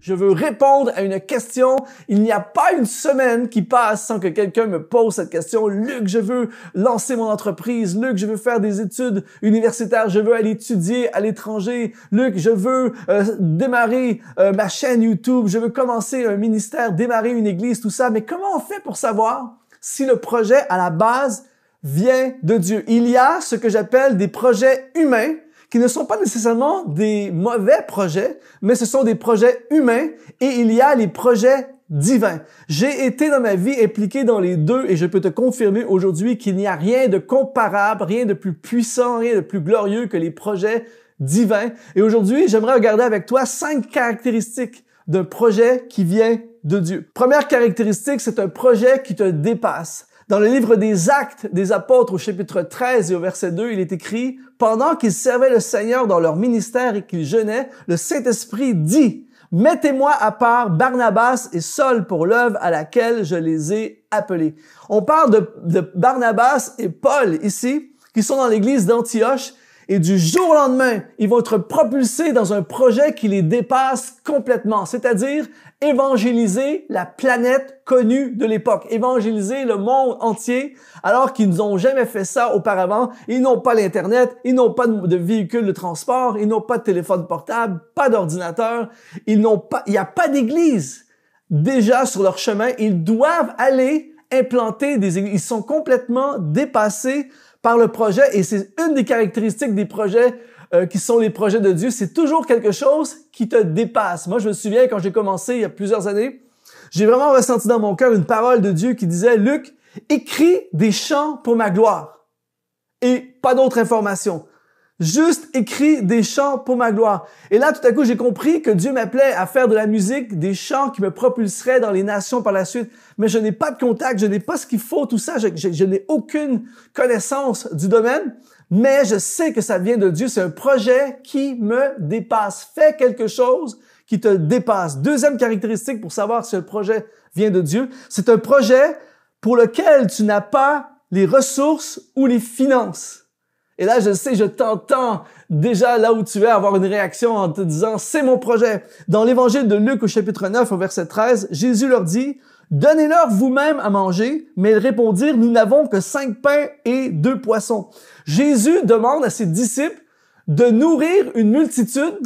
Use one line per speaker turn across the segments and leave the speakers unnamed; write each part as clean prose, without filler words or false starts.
Je veux répondre à une question. Il n'y a pas une semaine qui passe sans que quelqu'un me pose cette question. Luc, je veux lancer mon entreprise. Luc, je veux faire des études universitaires. Je veux aller étudier à l'étranger. Luc, je veux démarrer ma chaîne YouTube. Je veux commencer un ministère, démarrer une église, tout ça. Mais comment on fait pour savoir si le projet à la base vient de Dieu? Il y a ce que j'appelle des projets humains qui ne sont pas nécessairement des mauvais projets, mais ce sont des projets humains et il y a les projets divins. J'ai été dans ma vie impliqué dans les deux et je peux te confirmer aujourd'hui qu'il n'y a rien de comparable, rien de plus puissant, rien de plus glorieux que les projets divins. Et aujourd'hui, j'aimerais regarder avec toi 5 caractéristiques d'un projet qui vient de Dieu. Première caractéristique, c'est un projet qui te dépasse. Dans le livre des Actes des Apôtres au chapitre 13 et au verset 2, il est écrit « Pendant qu'ils servaient le Seigneur dans leur ministère et qu'ils jeûnaient, le Saint-Esprit dit « Mettez-moi à part Barnabas et Saul pour l'œuvre à laquelle je les ai appelés. » On parle de Barnabas et Paul ici, qui sont dans l'église d'Antioche, et du jour au lendemain, ils vont être propulsés dans un projet qui les dépasse complètement, c'est-à-dire évangéliser la planète connue de l'époque, évangéliser le monde entier, alors qu'ils n'ont jamais fait ça auparavant. Ils n'ont pas l'Internet, ils n'ont pas de véhicule de transport, ils n'ont pas de téléphone portable, pas d'ordinateur, il n'y a pas d'église. Déjà sur leur chemin, ils doivent aller implanter des églises. Ils sont complètement dépassés par le projet et c'est une des caractéristiques des projets qui sont les projets de Dieu. C'est toujours quelque chose qui te dépasse. Moi, je me souviens quand j'ai commencé il y a plusieurs années, j'ai vraiment ressenti dans mon cœur une parole de Dieu qui disait « Luc, écris des chants pour ma gloire. » Et pas d'autres informations. Juste écris des chants pour ma gloire. Et là, tout à coup, j'ai compris que Dieu m'appelait à faire de la musique, des chants qui me propulseraient dans les nations par la suite. Mais je n'ai pas de contact, je n'ai pas ce qu'il faut, tout ça. Je n'ai aucune connaissance du domaine. Mais je sais que ça vient de Dieu. C'est un projet qui me dépasse. Fais quelque chose qui te dépasse. Deuxième caractéristique pour savoir si un projet vient de Dieu, c'est un projet pour lequel tu n'as pas les ressources ou les finances. Et là, je sais, je t'entends déjà là où tu es avoir une réaction en te disant « C'est mon projet ». Dans l'évangile de Luc au chapitre 9 au verset 13, Jésus leur dit « Donnez-leur vous-même à manger ». Mais ils répondirent « Nous n'avons que 5 pains et 2 poissons ». Jésus demande à ses disciples de nourrir une multitude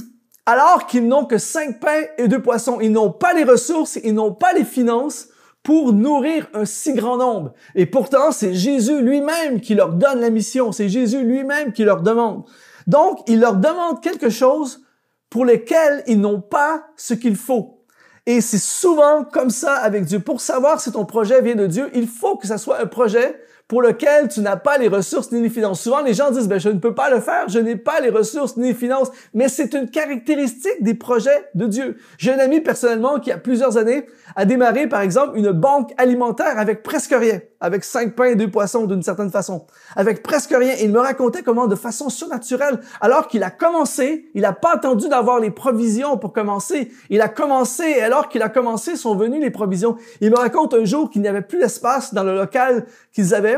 alors qu'ils n'ont que 5 pains et 2 poissons. Ils n'ont pas les ressources, ils n'ont pas les finances pour nourrir un si grand nombre. Et pourtant, c'est Jésus lui-même qui leur donne la mission. C'est Jésus lui-même qui leur demande. Donc, il leur demande quelque chose pour lequel ils n'ont pas ce qu'il faut. Et c'est souvent comme ça avec Dieu. Pour savoir si ton projet vient de Dieu, il faut que ça soit un projet pour lequel tu n'as pas les ressources ni les finances. Souvent, les gens disent, je ne peux pas le faire, je n'ai pas les ressources ni les finances. Mais c'est une caractéristique des projets de Dieu. J'ai un ami personnellement qui, il y a plusieurs années, a démarré, par exemple, une banque alimentaire avec presque rien, avec 5 pains et 2 poissons d'une certaine façon, avec presque rien. Et il me racontait comment, de façon surnaturelle, alors qu'il a commencé, il n'a pas attendu d'avoir les provisions pour commencer. Il a commencé, et alors qu'il a commencé, sont venues les provisions. Il me raconte un jour qu'il n'y avait plus d'espace dans le local qu'ils avaient.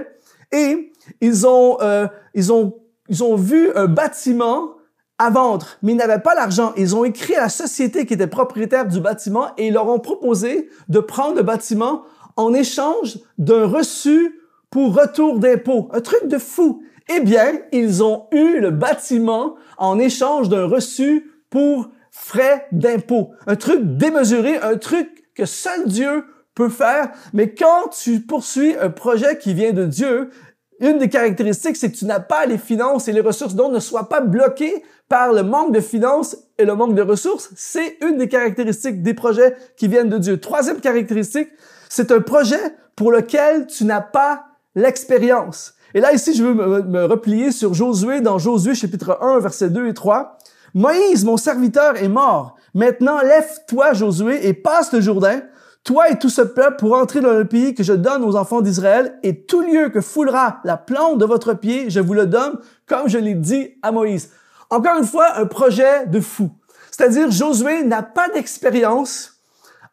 Et ils ont vu un bâtiment à vendre, mais ils n'avaient pas l'argent. Ils ont écrit à la société qui était propriétaire du bâtiment et ils leur ont proposé de prendre le bâtiment en échange d'un reçu pour retour d'impôt. Un truc de fou. Eh bien, ils ont eu le bâtiment en échange d'un reçu pour frais d'impôt. Un truc démesuré, un truc que seul Dieu peut faire, mais quand tu poursuis un projet qui vient de Dieu, une des caractéristiques, c'est que tu n'as pas les finances et les ressources, donc ne sois pas bloqué par le manque de finances et le manque de ressources. C'est une des caractéristiques des projets qui viennent de Dieu. Troisième caractéristique, c'est un projet pour lequel tu n'as pas l'expérience. Et là, ici, je veux me replier sur Josué, dans Josué chapitre 1, versets 2 et 3. « Moïse, mon serviteur, est mort. Maintenant, lève-toi, Josué, et passe le Jourdain, toi et tout ce peuple, pour entrer dans le pays que je donne aux enfants d'Israël, et tout lieu que foulera la plante de votre pied, je vous le donne, comme je l'ai dit à Moïse. » Encore une fois, un projet de fou. C'est-à-dire, Josué n'a pas d'expérience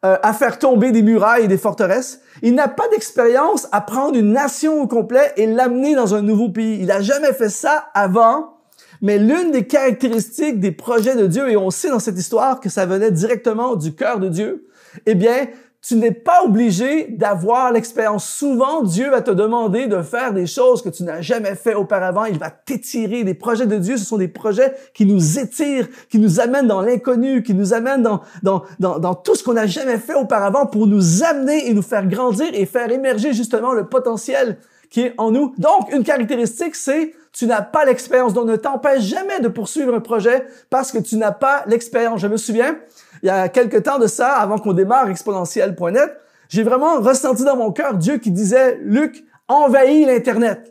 à faire tomber des murailles et des forteresses. Il n'a pas d'expérience à prendre une nation au complet et l'amener dans un nouveau pays. Il n'a jamais fait ça avant, Mais l'une des caractéristiques des projets de Dieu, et on sait dans cette histoire que ça venait directement du cœur de Dieu, eh bien, tu n'es pas obligé d'avoir l'expérience. Souvent, Dieu va te demander de faire des choses que tu n'as jamais fait auparavant. Il va t'étirer. Les projets de Dieu, ce sont des projets qui nous étirent, qui nous amènent dans l'inconnu, qui nous amènent dans tout ce qu'on n'a jamais fait auparavant pour nous amener et nous faire grandir et faire émerger justement le potentiel qui est en nous. Donc, une caractéristique, c'est tu n'as pas l'expérience. Donc, ne t'empêche jamais de poursuivre un projet parce que tu n'as pas l'expérience. Je me souviens, il y a quelque temps de ça, avant qu'on démarre exponentiel.net, j'ai vraiment ressenti dans mon cœur Dieu qui disait, Luc, envahis l'Internet.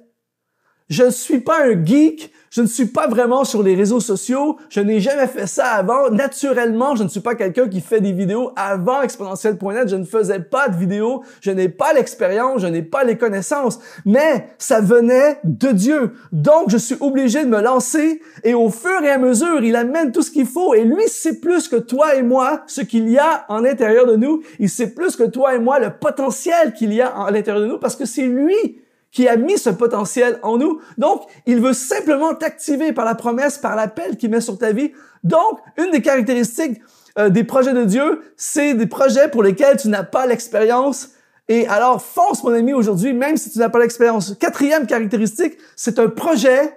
Je ne suis pas un geek, je ne suis pas vraiment sur les réseaux sociaux, je n'ai jamais fait ça avant. Naturellement, je ne suis pas quelqu'un qui fait des vidéos avant exponentiel.net, je ne faisais pas de vidéos, je n'ai pas l'expérience, je n'ai pas les connaissances, mais ça venait de Dieu. Donc, je suis obligé de me lancer et au fur et à mesure, il amène tout ce qu'il faut et lui sait plus que toi et moi ce qu'il y a en l'intérieur de nous. Il sait plus que toi et moi le potentiel qu'il y a à l'intérieur de nous parce que c'est lui qui a mis ce potentiel en nous. Donc, il veut simplement t'activer par la promesse, par l'appel qu'il met sur ta vie. Donc, une des caractéristiques des projets de Dieu, c'est des projets pour lesquels tu n'as pas l'expérience. Et alors, fonce, mon ami, aujourd'hui, même si tu n'as pas l'expérience. Quatrième caractéristique, c'est un projet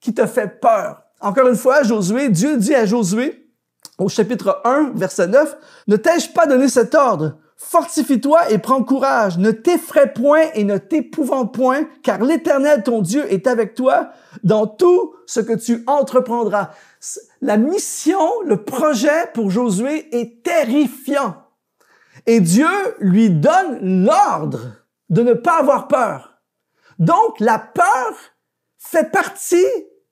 qui te fait peur. Encore une fois, Josué, Dieu dit à Josué, au chapitre 1, verset 9, « Ne t'ai-je pas donné cet ordre? Fortifie-toi et prends courage. Ne t'effraie point et ne t'épouvante point, car l'Éternel, ton Dieu, est avec toi dans tout ce que tu entreprendras. » La mission, le projet pour Josué est terrifiant. Et Dieu lui donne l'ordre de ne pas avoir peur. Donc, la peur fait partie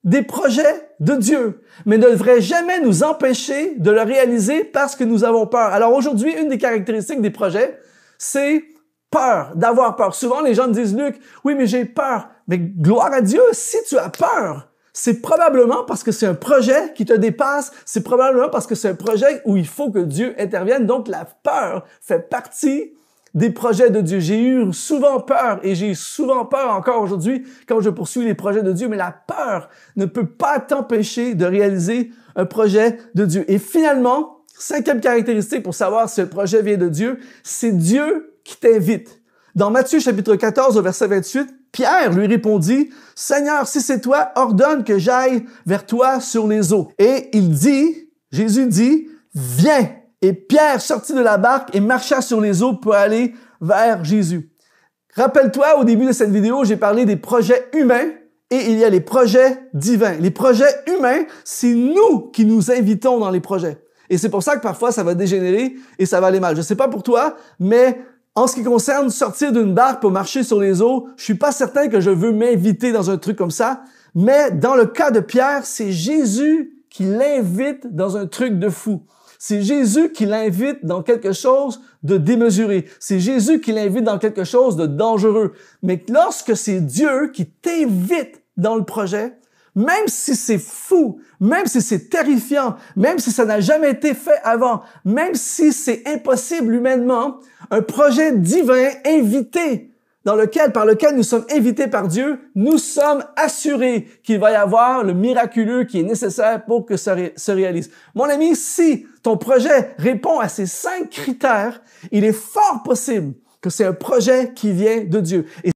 des projets de Dieu, mais ne devrait jamais nous empêcher de le réaliser parce que nous avons peur. Alors aujourd'hui, une des caractéristiques des projets, c'est peur, d'avoir peur. Souvent, les gens me disent, Luc, oui, mais j'ai peur. Mais gloire à Dieu, si tu as peur, c'est probablement parce que c'est un projet qui te dépasse, c'est probablement parce que c'est un projet où il faut que Dieu intervienne. Donc, la peur fait partie des projets de Dieu. J'ai eu souvent peur et j'ai souvent peur encore aujourd'hui quand je poursuis les projets de Dieu, mais la peur ne peut pas t'empêcher de réaliser un projet de Dieu. Et finalement, cinquième caractéristique pour savoir si un projet vient de Dieu, c'est Dieu qui t'invite. Dans Matthieu chapitre 14 au verset 28, Pierre lui répondit, « Seigneur, si c'est toi, ordonne que j'aille vers toi sur les eaux. » Et Jésus dit, « Viens. » Et Pierre sortit de la barque et marcha sur les eaux pour aller vers Jésus. Rappelle-toi, au début de cette vidéo, j'ai parlé des projets humains et il y a les projets divins. Les projets humains, c'est nous qui nous invitons dans les projets. Et c'est pour ça que parfois, ça va dégénérer et ça va aller mal. Je sais pas pour toi, mais en ce qui concerne sortir d'une barque pour marcher sur les eaux, je suis pas certain que je veux m'inviter dans un truc comme ça. Mais dans le cas de Pierre, c'est Jésus qui l'invite dans un truc de fou. C'est Jésus qui l'invite dans quelque chose de démesuré. C'est Jésus qui l'invite dans quelque chose de dangereux. Mais lorsque c'est Dieu qui t'invite dans le projet, même si c'est fou, même si c'est terrifiant, même si ça n'a jamais été fait avant, même si c'est impossible humainement, un projet divin invité par lequel nous sommes invités par Dieu, nous sommes assurés qu'il va y avoir le miraculeux qui est nécessaire pour que ça se réalise. Mon ami, si ton projet répond à ces 5 critères, il est fort possible que c'est un projet qui vient de Dieu. Et